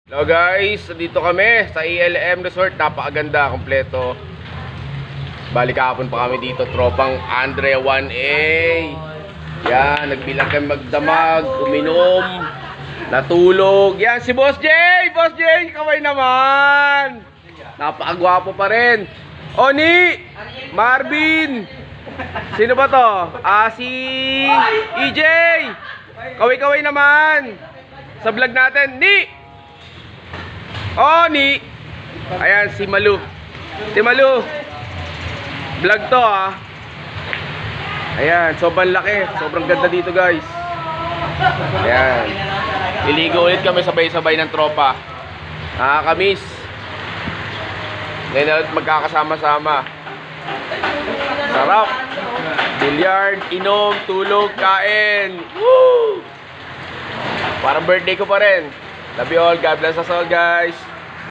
Hello guys, dito kami sa ELM Resort. Napakaganda, kompleto. Balik kahapon pa kami dito, tropang Andre 1A. Yan, nagbilang kami magdamag, uminom, natulog. Yan, si Boss J! Boss J, kaway naman! Napakagwapo pa rin. Oni! Marvin! Sino ba to? Si EJ! Kaway-kaway naman! Sa vlog natin, Ni! Ni! Ayan, si Malu. Si Malu. Vlog to Ayan, sobrang laki. Sobrang ganda dito guys. Ayan. Iligo ulit kami sabay-sabay ng tropa. Nakakamiss. Ngayon ulit magkakasama-sama. Sarap. Billiard, inom, tulog, kain. Woo! Parang birthday ko pa rin. Love you all. God bless us all guys.